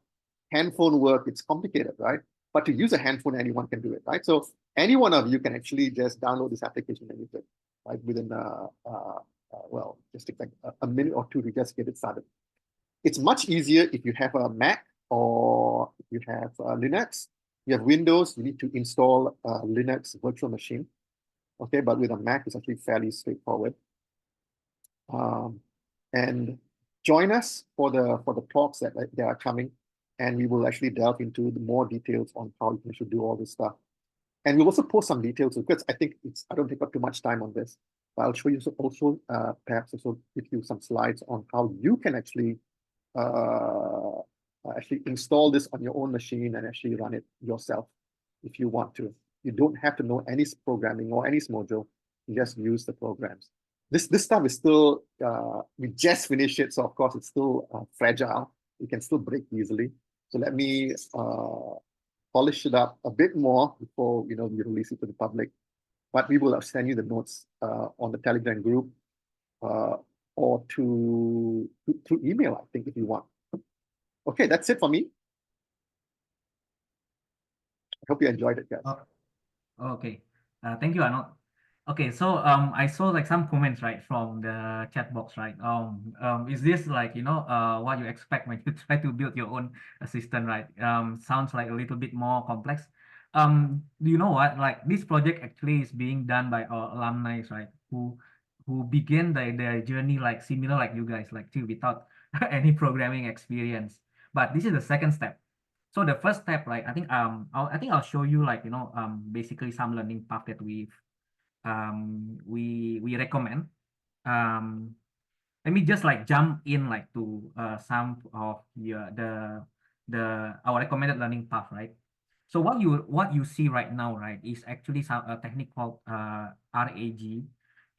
handphone work? It's complicated, right? But to use a handphone, anyone can do it, right? So any one of you can actually just download this application and use it, right? Within well, just take like a minute or two to just get it started. It's much easier if you have a Mac or if you have Linux. You have Windows, you need to install a Linux virtual machine. Okay, but with a Mac, it's actually fairly straightforward. And join us for the talks that are coming, and we will actually delve into the more details on how you should do all this stuff. And we'll also post some details because I think I don't take up too much time on this, but I'll show you also perhaps also give you some slides on how you can actually install this on your own machine and actually run it yourself if you want to. You don't have to know any programming or any module. You just use the programs. This stuff is still, we just finished it, so of course it's still fragile. It can still break easily. So let me polish it up a bit more before we release it to the public. But we will send you the notes on the Telegram group or through email, I think, if you want. Okay, that's it for me. I hope you enjoyed it, guys. Okay. Thank you, Arnold. Okay, so I saw like some comments, right, from the chat box, right? Is this like, what you expect when you try to build your own assistant, right? Sounds like a little bit more complex. Do you know what? Like, this project actually is being done by our alumni, right? Who began their journey like similar like you guys, like too, without any programming experience. But this is the second step. So the first step, like I think I'll show you like basically some learning path that we recommend. Let me just like jump in like to some of our recommended learning path, right? So what you see right now, right, is actually some a technique called RAG.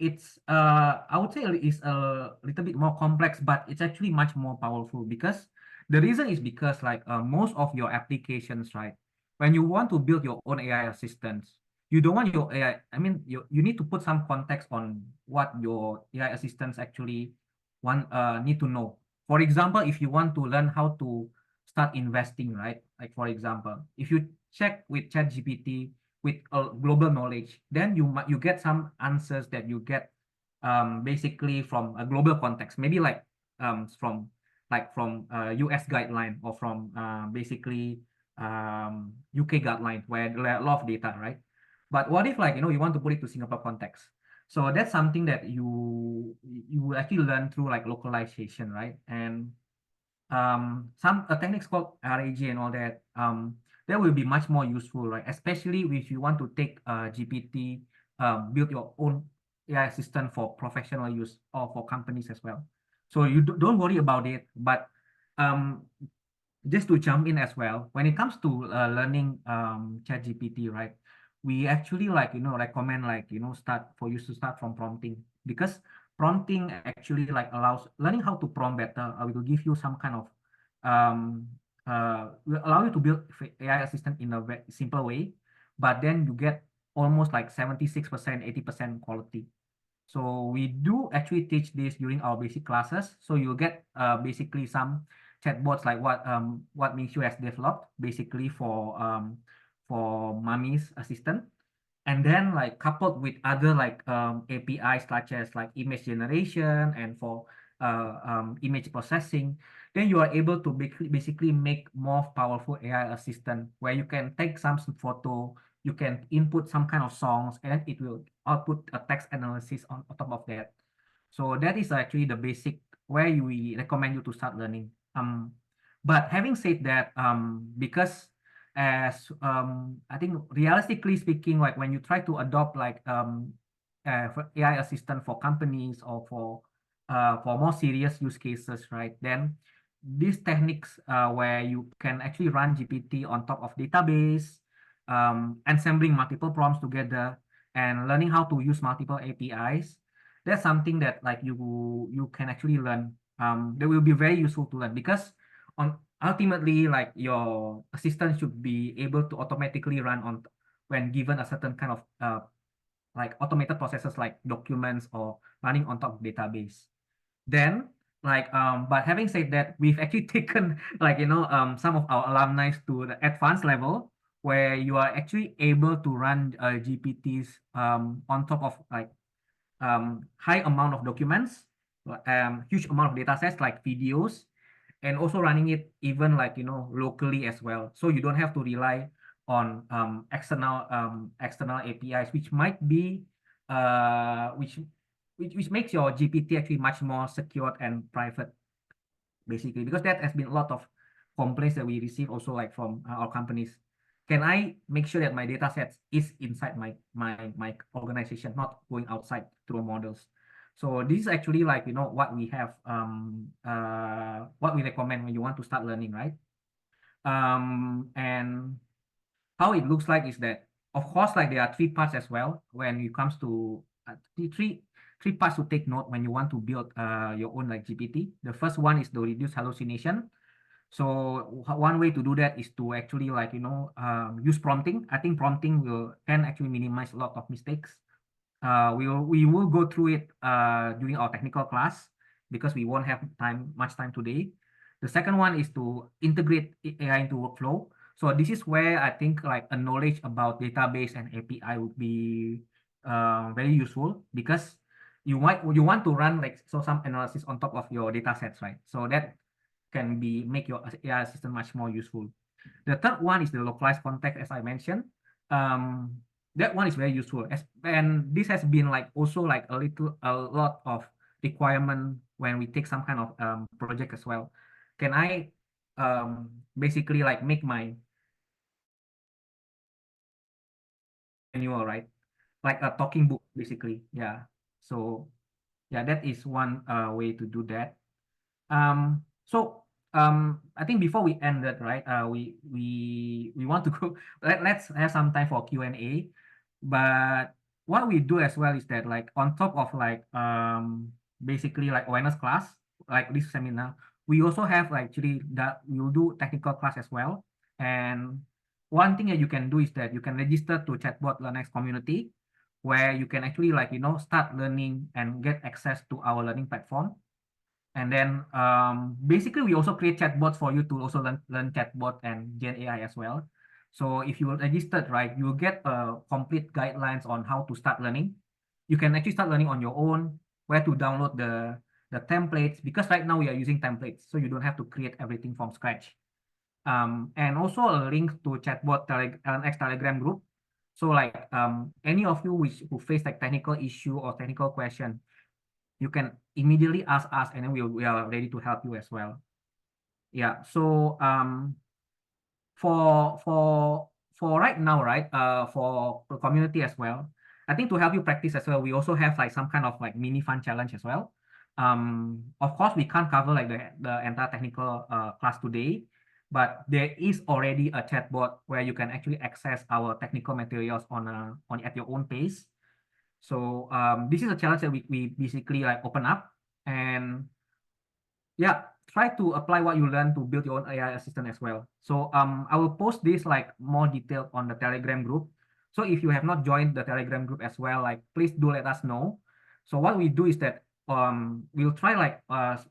It's I would say it's a little bit more complex, but it's actually much more powerful because the reason is because like most of your applications, right, when you want to build your own AI assistants, you don't want your AI. I mean, you need to put some context on what your AI assistants actually need to know. For example, if you want to learn how to start investing, right? Like for example, if you check with ChatGPT with global knowledge, then you get some answers that you get basically from a global context, maybe like from US guideline or from basically UK guideline where there are a lot of data, right? But what if like you want to put it to Singapore context? So that's something that you will actually learn through like localization, right? And some techniques called RAG and all that, that will be much more useful, right? Especially if you want to take GPT, build your own AI assistant for professional use or for companies as well. So you don't worry about it, but um, just to jump in as well, when it comes to learning ChatGPT, right? We actually like recommend like start for you to start from prompting because prompting actually like allows learning how to prompt better. Will give you some kind of will allow you to build AI assistant in a very simple way, but then you get almost like 76%, 80% quality. So we do actually teach this during our basic classes. So you'll get basically some chatbots like what Mingshu has developed basically for mommy's assistant. And then like coupled with other like APIs such as like image generation and for image processing, then you are able to basically make more powerful AI assistant where you can take some photo, you can input some kind of songs, and it will output a text analysis on top of that. So that is actually the basic where we recommend you to start learning. But having said that, because as I think realistically speaking, like when you try to adopt like for AI assistant for companies or for more serious use cases, right? Then these techniques where you can actually run GPT on top of database, assembling multiple prompts together, and learning how to use multiple APIs. That's something that like you can actually learn. That will be very useful to learn because on ultimately like your assistant should be able to automatically run on when given a certain kind of like automated processes like documents or running on top of database. Then like but having said that, we've actually taken like some of our alumni to the advanced level where you are actually able to run GPTs on top of like high amount of documents, huge amount of data sets like videos, and also running it even like locally as well. So you don't have to rely on external APIs, which might be which makes your GPT actually much more secure and private, basically, because that has been a lot of complaints that we receive also like from our companies. Can I make sure that my data sets is inside my organization, not going outside through models? So this is actually like what we have what we recommend when you want to start learning, right? And how it looks like is that, of course, like there are three parts as well when it comes to three parts to take note when you want to build your own like GPT. The first one is to reduce hallucination. So one way to do that is to actually like use prompting. I think prompting can actually minimize a lot of mistakes. We will go through it during our technical class because we won't have much time today. The second one is to integrate AI into workflow. So this is where I think like a knowledge about database and API would be very useful because you want to run like some analysis on top of your data sets, right? So that can make your AI system much more useful. The third one is the localized context, as I mentioned. That one is very useful, and this has been like also like a lot of requirement when we take some kind of project as well. Can I basically like make my manual, right? Like a talking book, basically. Yeah. So yeah, that is one way to do that. So I think before we end it, right? We want to go. Let's have some time for Q&A. But what we do as well is that like on top of like basically like awareness class, like this seminar, we also have like actually that we'll do technical class as well. And one thing that you can do is that you can register to Chatbot LearnX community, where you can actually like start learning and get access to our learning platform. And then basically we also create chatbots for you to also learn chatbot and Gen AI as well. So if you are registered, right, you will get complete guidelines on how to start learning. You can actually start learning on your own, where to download the templates, because right now we are using templates, so you don't have to create everything from scratch. And also a link to chatbot LNX Telegram group. So like any of you who face like technical issue or technical question, you can immediately ask us, and then we are ready to help you as well. Yeah. So for right now, right? For the community as well, I think to help you practice as well, we also have like some kind of like mini fun challenge as well. Of course, we can't cover like the entire technical class today, but there is already a chatbot where you can actually access our technical materials on at your own pace. So this is a challenge that we basically like open up, and yeah, try to apply what you learn to build your own AI assistant as well. So I will post this like more detailed on the Telegram group. So if you have not joined the Telegram group as well, like please do let us know. So what we do is that we'll try like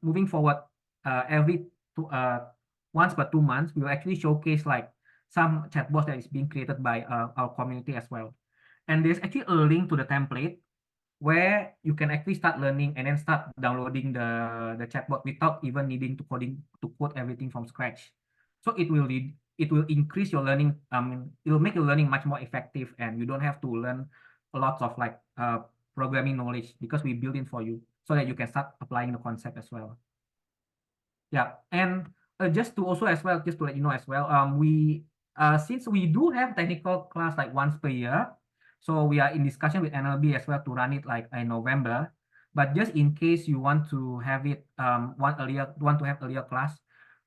moving forward every once per 2 months, we will actually showcase like some chatbots that is being created by our community as well. And there's actually a link to the template where you can actually start learning and then start downloading the chatbot without even needing to code everything from scratch. So it will increase your learning. It will make your learning much more effective, and you don't have to learn a lot of like programming knowledge, because we build it for you so that you can start applying the concept as well. Yeah, and just to also as well, just to let you know as well, we since we do have technical class like once per year, so we are in discussion with NLB as well to run it like in November. But just in case you want to have it want to have earlier class,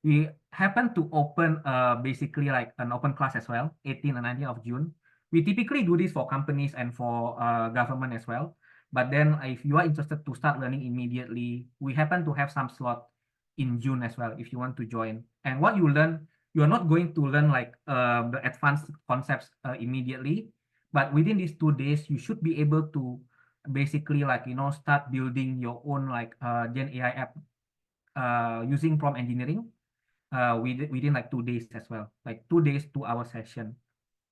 we happen to open basically like an open class as well, 18 and 19 of June. We typically do this for companies and for government as well. But then if you are interested to start learning immediately, we happen to have some slot in June as well if you want to join. And what you learn, you are not going to learn like the advanced concepts immediately, but within these 2 days, you should be able to basically like start building your own like Gen AI app using prompt engineering within like 2 days as well, like 2 days, 2 hour session.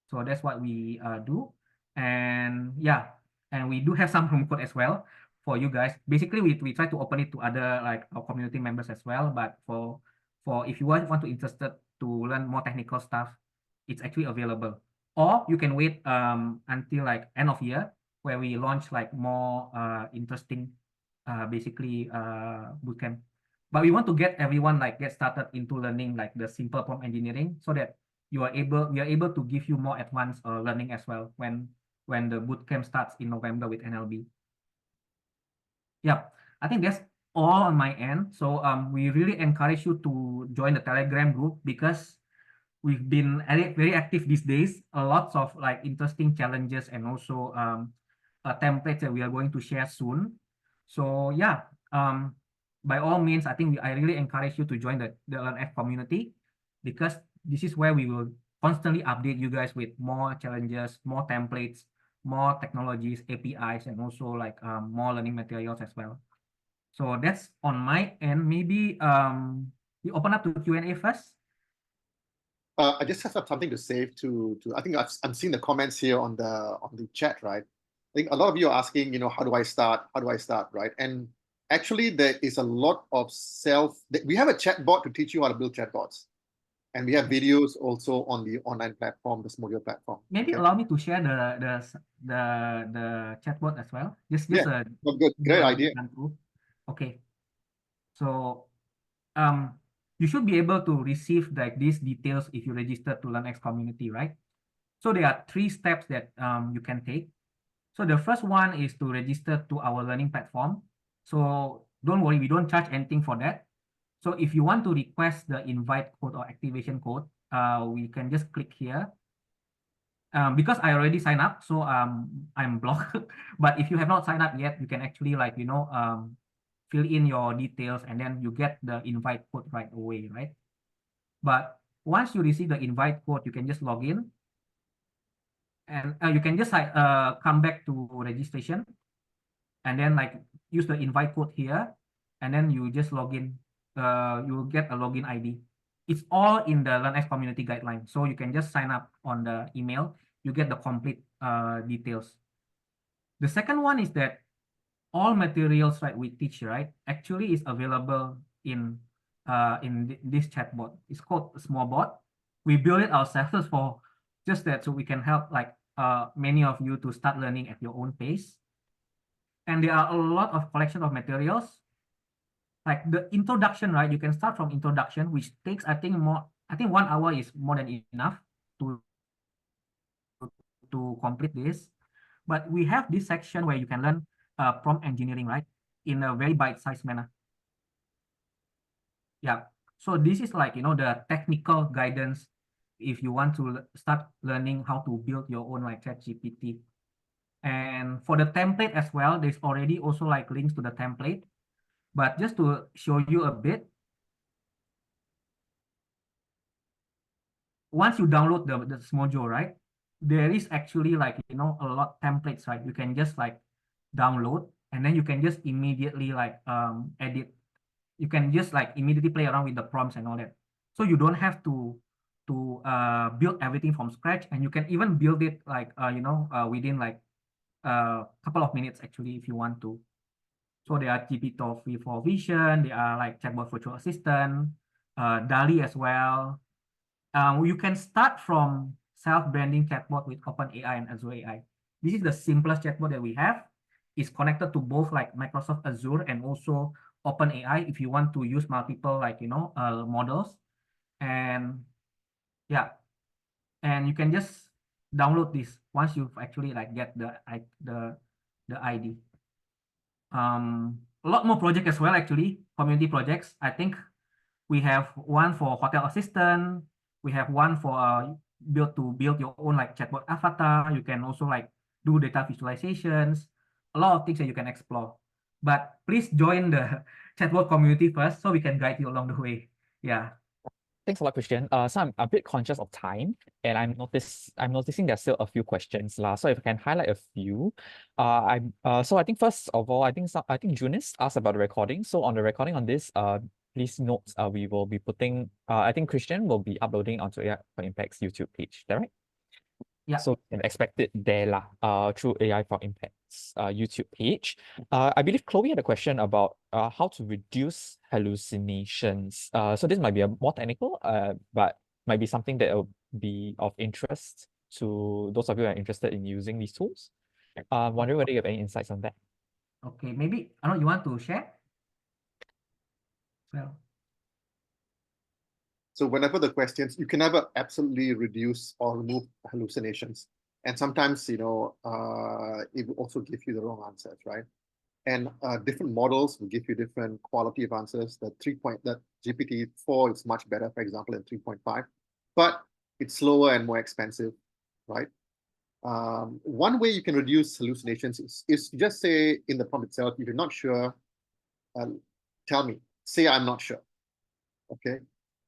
So that's what we do. And yeah, and we do have some home code as well for you guys. Basically, we try to open it to other like our community members as well. But for if you want to interested to learn more technical stuff, it's actually available. Or you can wait until like end of year, where we launch like more interesting basically bootcamp. But we want to get everyone like get started into learning like the simple prompt engineering, so that we are able to give you more advanced learning as well when the bootcamp starts in November with NLB. Yeah, I think that's all on my end. So we really encourage you to join the Telegram group, because we've been very active these days. Lots of like interesting challenges, and also templates that we are going to share soon. So yeah, by all means, I think I really encourage you to join the LearnF community, because this is where we will constantly update you guys with more challenges, more templates, more technologies, APIs, and also like more learning materials as well. So that's on my end. Maybe we open up to Q&A first. I just have something to say I think I'm seeing the comments here on the chat, right? I think a lot of you are asking, how do I start? How do I start, right? And actually, there is a lot of we have a chatbot to teach you how to build chatbots. And we have videos also on the online platform, the Smolio platform. Maybe allow me to share the chatbot as well. Just yeah. Good. Great idea. Okay. So you should be able to receive like these details if you register to LearnX community, right? So there are 3 steps that you can take. So the first one is to register to our learning platform. So don't worry, we don't charge anything for that. So if you want to request the invite code or activation code, we can just click here. Because I already signed up, so I'm blocked. But if you have not signed up yet, you can actually fill in your details and then you get the invite code right away, right? But once you receive the invite code, you can just log in and you can just come back to registration and then use the invite code here and then you just log in. You will get a login ID. It's all in the LearnX community guideline. So you can just sign up on the email. You get the complete details. The second one is that all materials we teach actually is available in this chatbot. It's called Small Bot. We build it ourselves for just that so we can help many of you to start learning at your own pace. And there are a lot of collection of materials. Like the introduction, you can start from introduction, which takes I think 1 hour is more than enough to complete this. But we have this section where you can learn prompt engineering, in a very bite-sized manner. Yeah. So this is the technical guidance if you want to start learning how to build your own ChatGPT. And for the template as well, there's already also links to the template. But just to show you a bit, once you download the Smojo, there is actually a lot templates, you can just download and then you can just immediately edit. You can just immediately play around with the prompts and all that. So you don't have to build everything from scratch, and you can even build it within a couple of minutes actually if you want to. So there are GPT for vision, there are chatbot virtual assistant, DALI as well. You can start from self-branding chatbot with OpenAI and Azure AI. This is the simplest chatbot that we have. It's connected to both Microsoft Azure and also OpenAI if you want to use multiple models. And yeah, and you can just download this once you've actually get the ID. A lot more projects as well actually, community projects. I think we have one for hotel assistant. We have one for build your own chatbot avatar. You can also do data visualizations. A lot of things that you can explore. But please join the chatbot community first so we can guide you along the way. Yeah. Thanks a lot, Christian. So I'm a bit conscious of time, and I'm noticing there's still a few questions lah. So if I can highlight a few, so I think first of all, I think Junis asked about the recording. So on the recording on this, please note, we will be putting, I think Christian will be uploading onto AI for Impact's YouTube page. Is that right? Yeah. So you can expect it there lah, through AI for Impact's YouTube page. I believe Chloe had a question about how to reduce hallucinations. So this might be a more technical, but might be something that will be of interest to those of you who are interested in using these tools. Wondering whether you have any insights on that. Okay, maybe Arnold, you want to share? Well. So whenever the questions, you can never absolutely reduce or remove hallucinations. And sometimes, it will also give you the wrong answers, right? And different models will give you different quality of answers. That GPT-4 is much better, for example, than 3.5, but it's slower and more expensive, right? One way you can reduce hallucinations is just say in the prompt itself, if you're not sure, tell me, say I'm not sure, okay?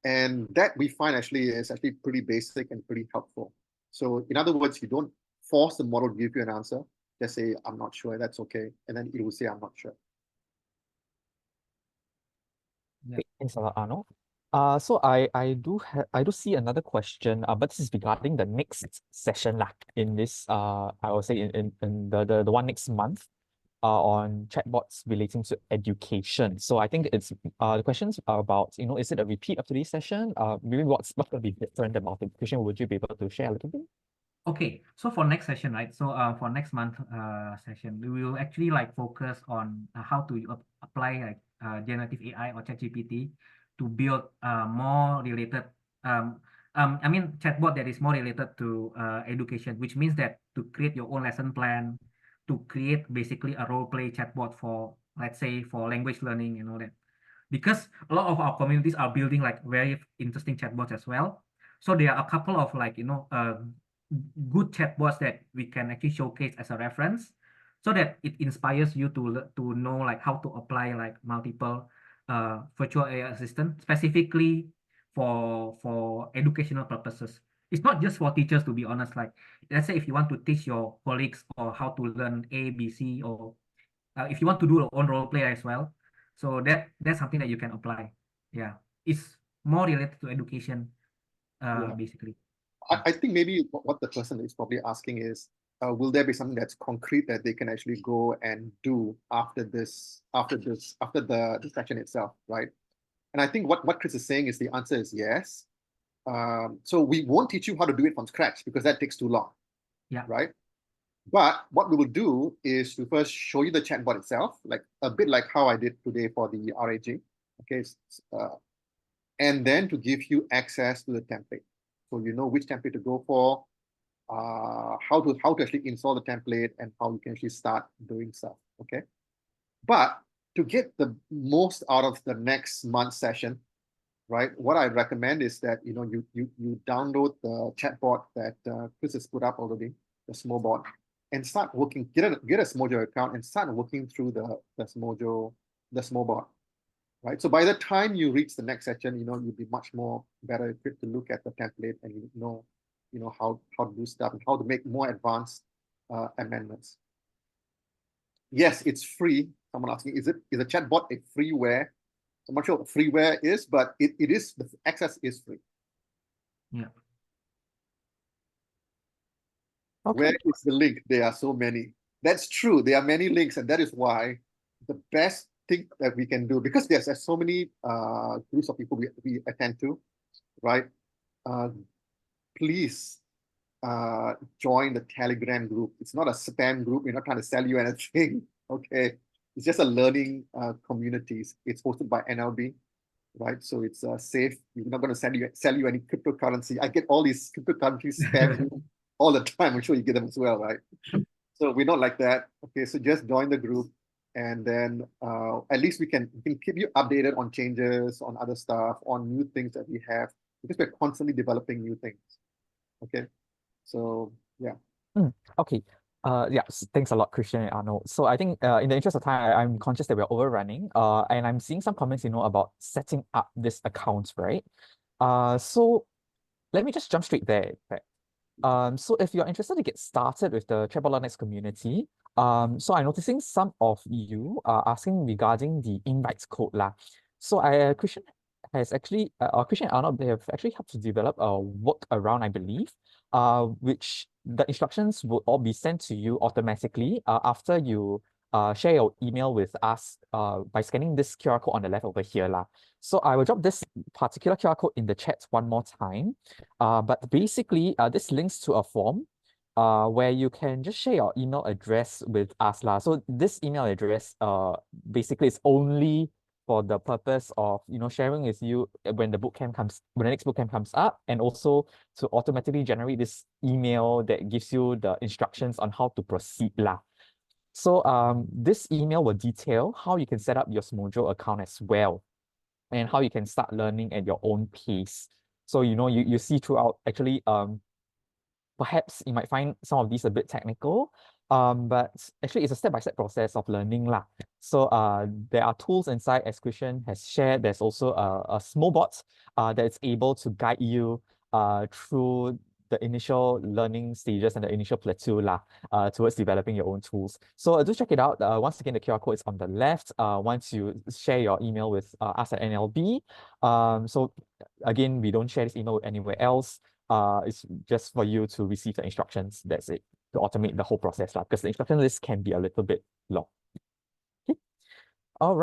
And that we find is actually pretty basic and pretty helpful. So in other words, you don't force the model to give you an answer. Just say, I'm not sure, that's okay. And then it will say, I'm not sure. Yeah. Thanks a lot, Arnold. So I do see another question, but this is regarding the next session in this, I will say in the one next month, on chatbots relating to education. So I think it's the questions are about, is it a repeat of today's session? Maybe what's going to be different about it? Christian, would you be able to share a little bit? Okay, so for next session, So for next month session, we will actually focus on how to apply generative AI or ChatGPT to build more related chatbot that is more related to education, which means that to create your own lesson plan, to create basically a role play chatbot for, let's say, for language learning and all that. because a lot of our communities are building like very interesting chatbots as well. So there are a couple of like, good chatbots that we can actually showcase as a reference so that it inspires you to know like how to apply like multiple virtual AI assistant specifically for educational purposes. It's not just for teachers, to be honest. Like, let's say if you want to teach your colleagues or how to learn A, B, C, or if you want to do your own role play as well. So that's something that you can apply. Yeah, it's more related to education, Yeah. basically. I think maybe what the person is probably asking is, will there be something that's concrete that they can actually go and do after the session itself, right? And I think what Chris is saying is the answer is yes. So we won't teach you how to do it from scratch because that takes too long. Yeah. Right. But what we will do is to first show you the chatbot itself, like a bit like how I did today for the RAG. Okay. And then to give you access to the template. So you know which template to go for, how to actually install the template and how you can actually start doing stuff. Okay. But to get the most out of the next month session, right? What I recommend is that you download the chatbot that Chris has put up already, the Smobot, and start working. Get a Smojo account and start working through the Smobot, right? So by the time you reach the next session, you'll be much more better equipped to look at the template and how to do stuff and how to make more advanced amendments. Yes, it's free. Someone asking, is a chatbot a freeware? I'm not sure what freeware is, but it is, the access is free. Yeah. Okay. Where is the link? There are so many. That's true. There are many links, and that is why the best thing that we can do, because there's so many groups of people we attend to, right? Please join the Telegram group. It's not a spam group. We're not trying to sell you anything. Okay. It's just a learning communities. It's hosted by NLB. Right, so it's safe. We're not going to sell you any cryptocurrency. I get all these cryptocurrency spam all the time. I'm sure you get them as well, right? So we're not like that. Okay, so just join the group, and then at least we can keep you updated on changes, on other stuff, on new things that we have, because we're constantly developing new things. Okay, so yeah. Okay. Yeah, thanks a lot, Christian and Arnold. So I think in the interest of time, I'm conscious that we're overrunning. And I'm seeing some comments, about setting up this account, right? So let me just jump straight there. Right? So if you're interested to get started with the Chatbot Learners community, so I'm noticing some of you are asking regarding the invites code lah. So Christian has actually, Christian and Arnold, they have actually helped to develop a workaround, I believe, which the instructions will all be sent to you automatically after you share your email with us by scanning this QR code on the left over here lah. So I will drop this particular QR code in the chat one more time. But basically, this links to a form where you can just share your email address with us lah. So this email address basically is only for the purpose of sharing with you when the next bootcamp comes up, and also to automatically generate this email that gives you the instructions on how to proceed lah. So this email will detail how you can set up your Smojo account as well, and how you can start learning at your own pace. So you see throughout, actually perhaps you might find some of these a bit technical, but actually it's a step-by-step process of learning lah. So there are tools inside, as Christian has shared. There's also a small bot that's able to guide you through the initial learning stages and the initial plateau lah, towards developing your own tools. So do check it out. Once again, the QR code is on the left once you share your email with us at NLB. So again, we don't share this email anywhere else. It's just for you to receive the instructions. That's it, to automate the whole process lah, because the instruction list can be a little bit long.